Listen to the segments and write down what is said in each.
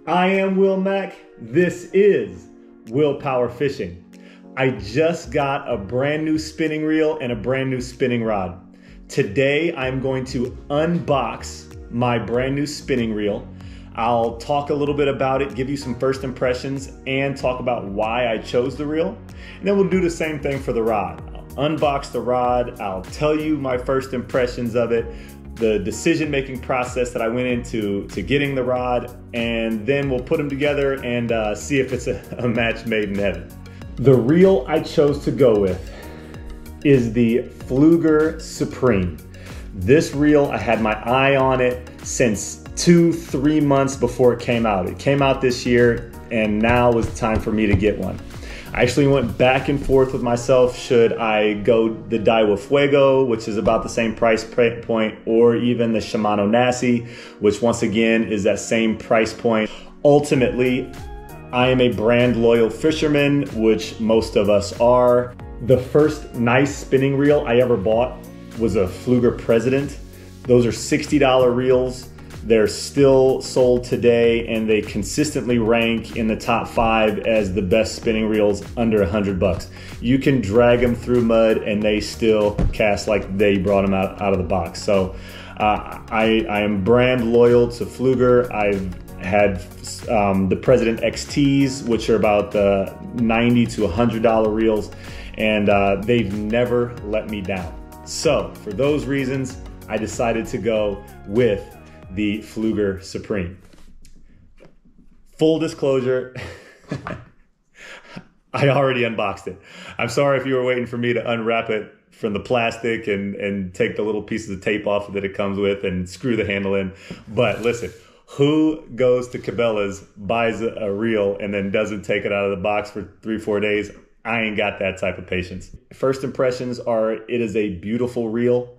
I am Will Mack. This is Willpower Fishing. I just got a brand new spinning reel and a brand new spinning rod. Today I'm going to unbox my brand new spinning reel. I'll talk a little bit about it, give you some first impressions, and talk about why I chose the reel. And then we'll do the same thing for the rod. I'll unbox the rod, I'll tell you my first impressions of it, the decision-making process that I went into getting the rod, and then we'll put them together and see if it's a match made in heaven. The reel I chose to go with is the Pflueger Supreme. This reel, I had my eye on it since 2-3 months before it came out. It came out this year, and now was the time for me to get one. I actually went back and forth with myself. Should I go the Daiwa Fuego, which is about the same price point, or even the Shimano Nasi, which once again is that same price point. Ultimately, I am a brand loyal fisherman, which most of us are. The first nice spinning reel I ever bought was a Pflueger President. Those are $60 reels. They're still sold today, and they consistently rank in the top 5 as the best spinning reels under $100. You can drag them through mud and they still cast like they brought them out of the box. So I am brand loyal to Pflueger. I've had the President XTs, which are about the $90 to $100 reels, and they've never let me down. So for those reasons, I decided to go with the Pflueger Supreme. Full disclosure, I already unboxed it. I'm sorry if you were waiting for me to unwrap it from the plastic and take the little pieces of tape off that it comes with and screw the handle in. But listen, who goes to Cabela's, buys a reel, and then doesn't take it out of the box for 3-4 days? I ain't got that type of patience. First impressions are, it is a beautiful reel.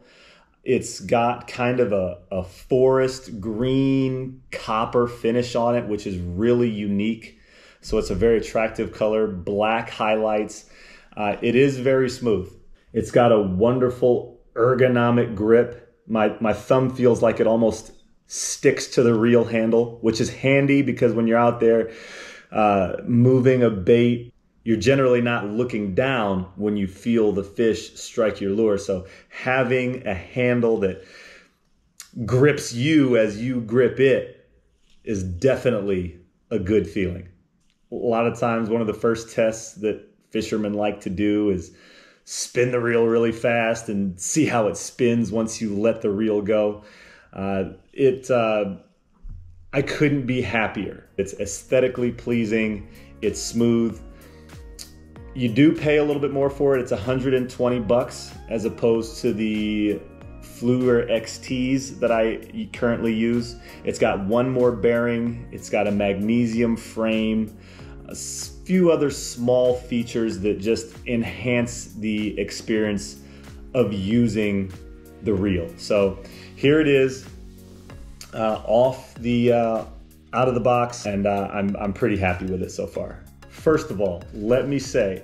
It's got kind of a forest green copper finish on it, which is really unique. So it's a very attractive color, black highlights. It is very smooth. It's got a wonderful ergonomic grip. My thumb feels like it almost sticks to the reel handle, which is handy because when you're out there moving a bait, you're generally not looking down when you feel the fish strike your lure. So having a handle that grips you as you grip it is definitely a good feeling. A lot of times, one of the first tests that fishermen like to do is spin the reel really fast and see how it spins once you let the reel go. I couldn't be happier. It's aesthetically pleasing. It's smooth. You do pay a little bit more for it. It's $120 as opposed to the Pflueger XTs that I currently use. It's got one more bearing. It's got a magnesium frame, a few other small features that just enhance the experience of using the reel. So here it is, out of the box, and I'm pretty happy with it so far. First of all, let me say,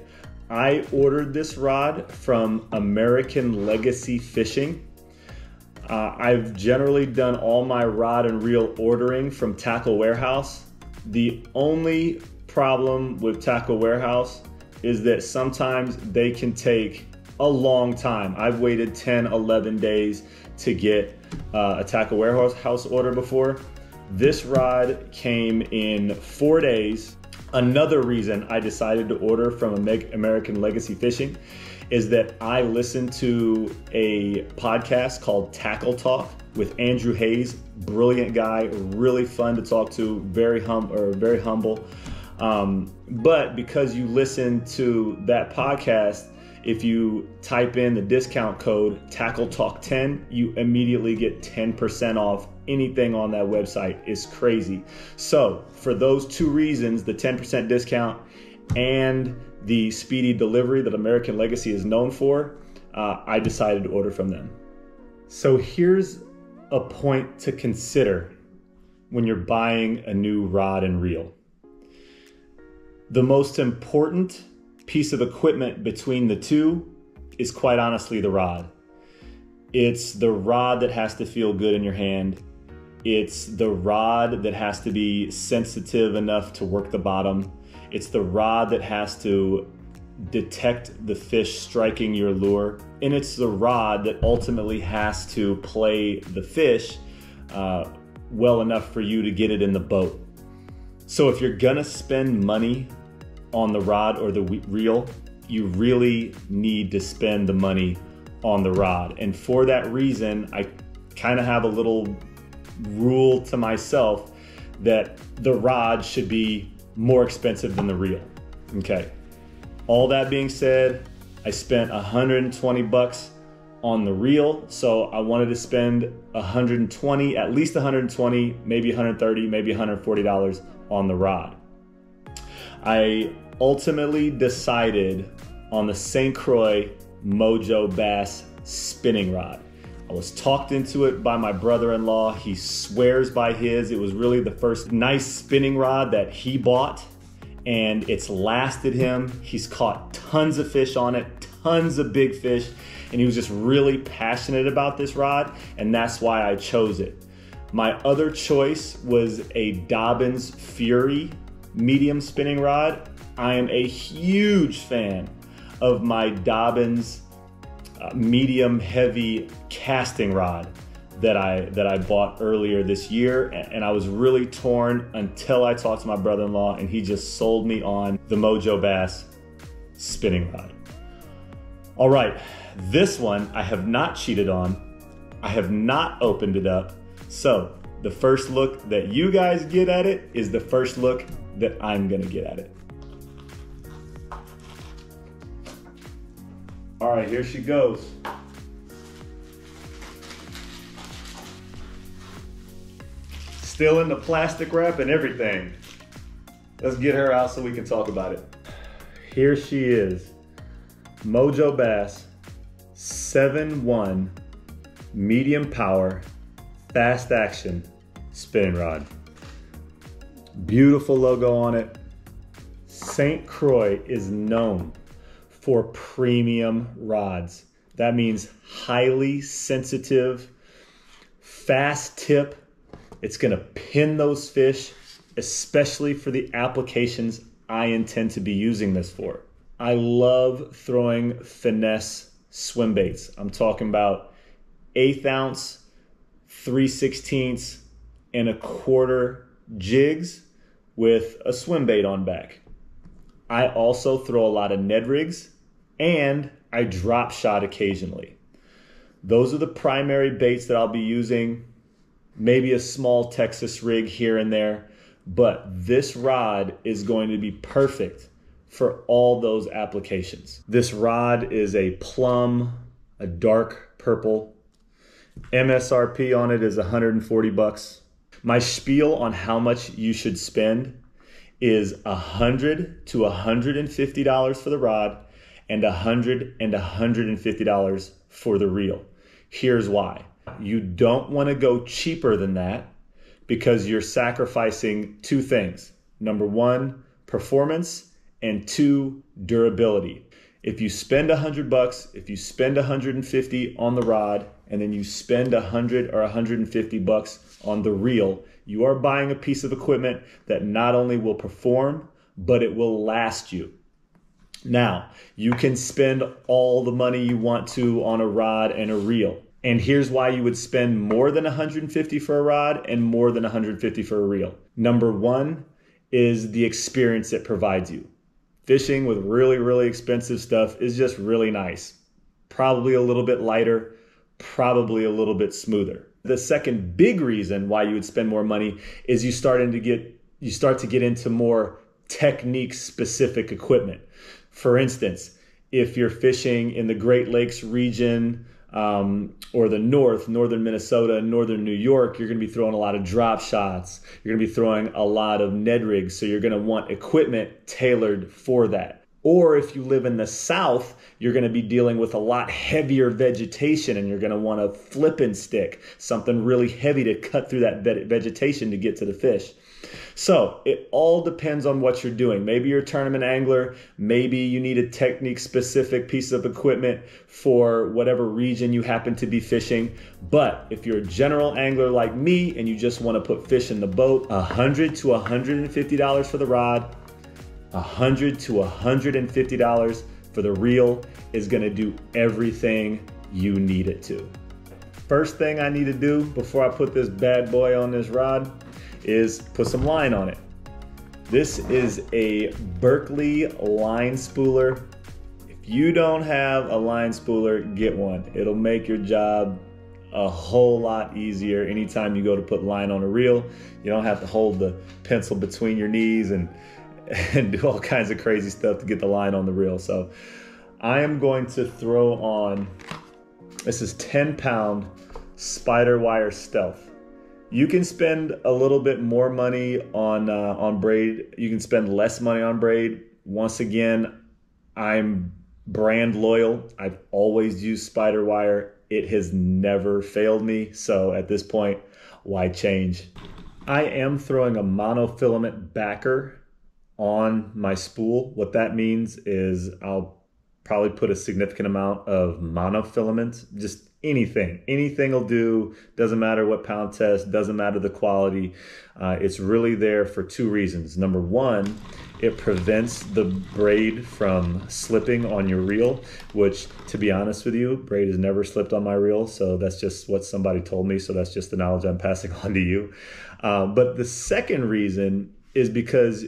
I ordered this rod from American Legacy Fishing. I've generally done all my rod and reel ordering from Tackle Warehouse. The only problem with Tackle Warehouse is that sometimes they can take a long time. I've waited 10, 11 days to get a Tackle Warehouse order before. This rod came in 4 days. Another reason I decided to order from American Legacy Fishing is that I listened to a podcast called Tackle Talk with Andrew Hayes. Brilliant guy, really fun to talk to, very humble. But because you listen to that podcast, if you type in the discount code Tackle Talk 10, you immediately get 10% off anything on that website. Is crazy. So for those 2 reasons, the 10% discount and the speedy delivery that American Legacy is known for, I decided to order from them. So here's a point to consider when you're buying a new rod and reel. The most important piece of equipment between the two is quite honestly the rod. It's the rod that has to feel good in your hand. It's the rod that has to be sensitive enough to work the bottom. It's the rod that has to detect the fish striking your lure. And it's the rod that ultimately has to play the fish well enough for you to get it in the boat. So if you're gonna spend money on the rod or the reel, you really need to spend the money on the rod. And for that reason, I kind of have a little rule to myself that the rod should be more expensive than the reel. Okay. All that being said, I spent 120 bucks on the reel, so I wanted to spend 120, at least 120, maybe 130, maybe $140 on the rod. I ultimately decided on the St. Croix Mojo Bass spinning rod. I was talked into it by my brother-in-law. He swears by his. It was really the first nice spinning rod that he bought, and it's lasted him. He's caught tons of fish on it, tons of big fish, and he was just really passionate about this rod, and that's why I chose it. My other choice was a Dobyns Fury medium spinning rod. I am a huge fan of my Dobyns medium heavy casting rod that I bought earlier this year, and I was really torn until I talked to my brother-in-law, and he just sold me on the Mojo Bass spinning rod. All right, this one I have not cheated on. I have not opened it up. So the first look that you guys get at it is the first look that I'm gonna get at it. All right, here she goes. Still in the plastic wrap and everything. Let's get her out so we can talk about it. Here she is. Mojo Bass 7-1 medium power fast action spinning rod. Beautiful logo on it. St. Croix is known for premium rods. That means highly sensitive, fast tip. It's gonna pin those fish, especially for the applications I intend to be using this for. I love throwing finesse swim baits. I'm talking about 1/8 ounce, 3/16 and 1/4 jigs with a swim bait on back. I also throw a lot of Ned rigs, and I drop shot occasionally. Those are the primary baits that I'll be using, maybe a small Texas rig here and there, but this rod is going to be perfect for all those applications. This rod is a plum, a dark purple. MSRP on it is 140 bucks. My spiel on how much you should spend is $100 to $150 for the rod and $100 and $150 for the reel. Here's why. You don't want to go cheaper than that because you're sacrificing two things. Number one, performance, and two, durability. If you spend 100 bucks, if you spend 150 on the rod, and then you spend 100 or 150 bucks on the reel, you are buying a piece of equipment that not only will perform, but it will last you. Now, you can spend all the money you want to on a rod and a reel. And here's why you would spend more than 150 for a rod and more than 150 for a reel. Number one is the experience it provides you. Fishing with really, really expensive stuff is just really nice. Probably a little bit lighter, probably a little bit smoother. The second big reason why you would spend more money is you start to get into more technique specific equipment. For instance, if you're fishing in the Great Lakes region or the northern Minnesota, northern New York, you're going to be throwing a lot of drop shots. You're going to be throwing a lot of Ned rigs. So you're going to want equipment tailored for that. Or if you live in the South, you're going to be dealing with a lot heavier vegetation and you're going to want a flipping stick, something really heavy to cut through that vegetation to get to the fish. So it all depends on what you're doing. Maybe you're a tournament angler. Maybe you need a technique specific piece of equipment for whatever region you happen to be fishing. But if you're a general angler like me and you just want to put fish in the boat, $100 to $150 for the rod, $100 to $150 for the reel is going to do everything you need it to. First thing I need to do before I put this bad boy on this rod is put some line on it. This is a Berkley line spooler. If you don't have a line spooler, get one. It'll make your job a whole lot easier anytime you go to put line on a reel. You don't have to hold the pencil between your knees and do all kinds of crazy stuff to get the line on the reel. So I am going to throw on, this is 10-pound spider wire stealth. You can spend a little bit more money on braid. You can spend less money on braid. Once again, I'm brand loyal. I've always used spider wire. It has never failed me. So at this point, why change? I am throwing a monofilament backer on my spool. What that means is I'll probably put a significant amount of monofilament, just anything will do. Doesn't matter what pound test, doesn't matter the quality. It's really there for two reasons. Number one, it prevents the braid from slipping on your reel, which, to be honest with you, braid has never slipped on my reel. So that's just what somebody told me. So that's just the knowledge I'm passing on to you. But the second reason is because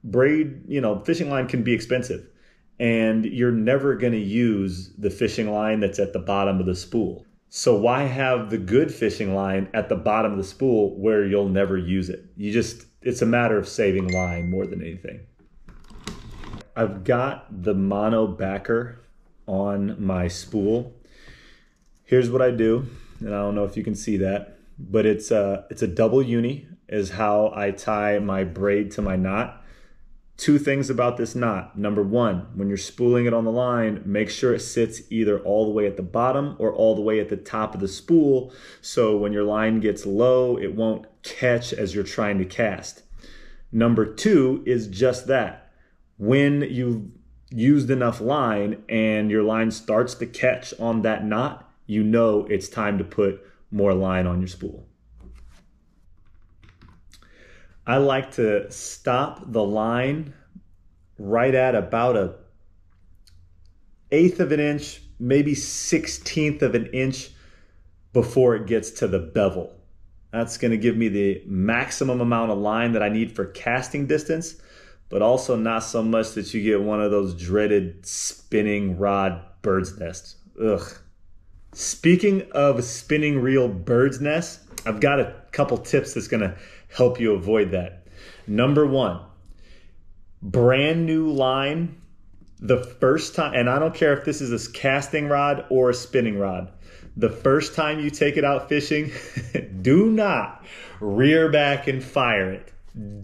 braid, fishing line can be expensive. And you're never going to use the fishing line that's at the bottom of the spool. So why have the good fishing line at the bottom of the spool where you'll never use it? It's a matter of saving line more than anything. I've got the mono backer on my spool. Here's what I do, and I don't know if you can see that, but it's a double uni is how I tie my braid to my knot. Two things about this knot. Number one, when you're spooling it on the line, make sure it sits either all the way at the bottom or all the way at the top of the spool. So when your line gets low, it won't catch as you're trying to cast. Number two is just that. When you've used enough line and your line starts to catch on that knot, you know it's time to put more line on your spool. I like to stop the line right at about 1/8 of an inch, maybe 1/16 of an inch before it gets to the bevel. That's going to give me the maximum amount of line that I need for casting distance, but also not so much that you get one of those dreaded spinning rod bird's nests. Ugh. Speaking of spinning reel bird's nest, I've got a couple tips that's going to help you avoid that. Number one, brand new line the first time, and I don't care if this is a casting rod or a spinning rod, the first time you take it out fishing, do not rear back and fire it.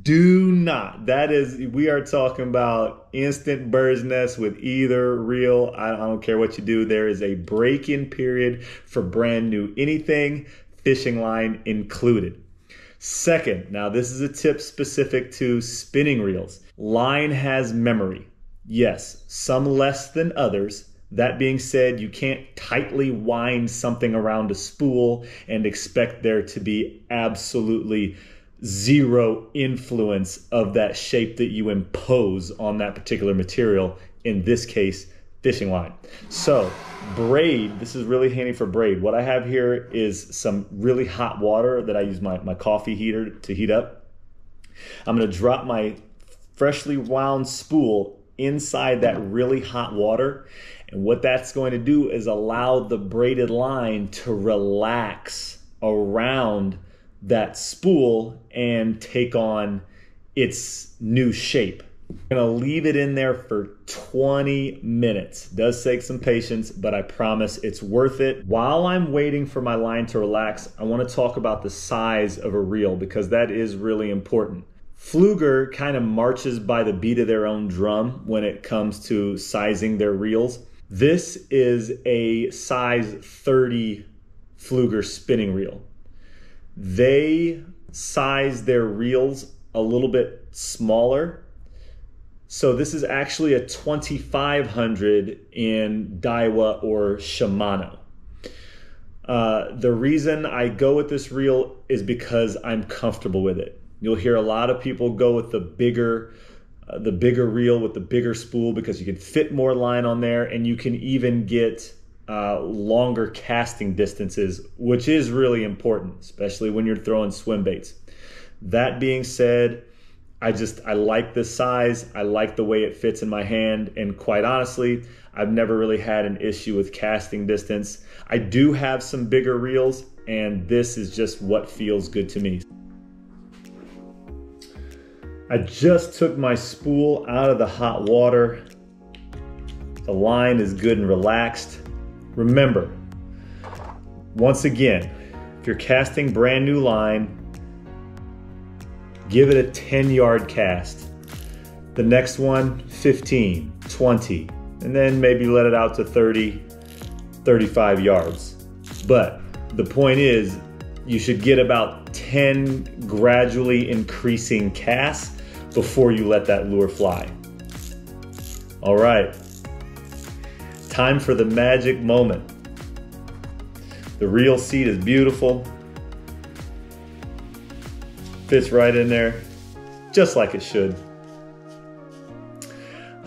Do not. We are talking about instant bird's nest with either reel. I don't care what you do. There is a break-in period for brand new anything, fishing line included. Second, now this is a tip specific to spinning reels. Line has memory. Yes, some less than others. That being said, you can't tightly wind something around a spool and expect there to be absolutely zero influence of that shape that you impose on that particular material, in this case, fishing line. So braid, this is really handy for braid. What I have here is some really hot water that I use my coffee heater to heat up. I'm going to drop my freshly wound spool inside that really hot water. And what that's going to do is allow the braided line to relax around that spool and take on its new shape. I'm gonna leave it in there for 20 minutes. Does take some patience, but I promise it's worth it. While I'm waiting for my line to relax, I wanna talk about the size of a reel because that is really important. Pflueger kind of marches by the beat of their own drum when it comes to sizing their reels. This is a size 30 Pflueger spinning reel. They size their reels a little bit smaller. So this is actually a 2500 in Daiwa or Shimano. The reason I go with this reel is because I'm comfortable with it. You'll hear a lot of people go with the bigger reel with the bigger spool because you can fit more line on there, and you can even get longer casting distances, which is really important, especially when you're throwing swim baits. That being said, I like this size. I like the way it fits in my hand, and quite honestly, I've never really had an issue with casting distance. I do have some bigger reels, and this is just what feels good to me. I just took my spool out of the hot water. The line is good and relaxed. Remember, once again, if you're casting brand new line, give it a 10-yard cast. The next one, 15, 20, and then maybe let it out to 30, 35 yards. But the point is, you should get about 10 gradually increasing casts before you let that lure fly. All right, time for the magic moment. The reel seat is beautiful. Fits right in there, just like it should.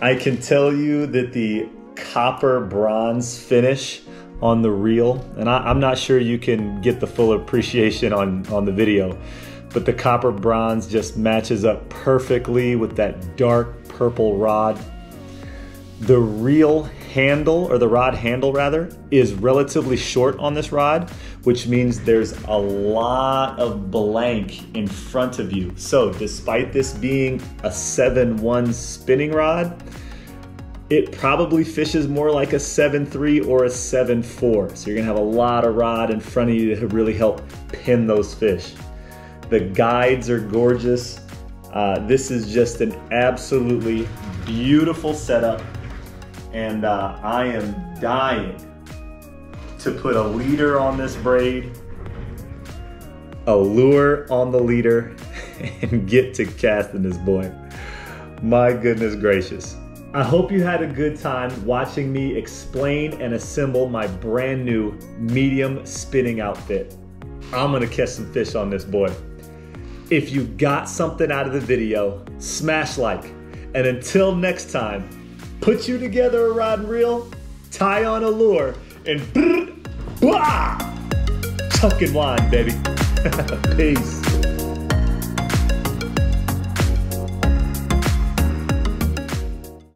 I can tell you that the copper bronze finish on the reel, and I'm not sure you can get the full appreciation on the video, but the copper bronze just matches up perfectly with that dark purple rod. The reel handle, or the rod handle rather, is relatively short on this rod, which means there's a lot of blank in front of you. So despite this being a 7-1 spinning rod, it probably fishes more like a 7-3 or a 7-4. So you're gonna have a lot of rod in front of you to really help pin those fish. The guides are gorgeous. This is just an absolutely beautiful setup, and I am dying to put a leader on this braid, a lure on the leader, and get to casting this boy. My goodness gracious. I hope you had a good time watching me explain and assemble my brand new medium spinning outfit. I'm gonna catch some fish on this boy. If you got something out of the video, smash like. And until next time, put you together a rod and reel, tie on a lure, and chuck and wind, baby. Peace.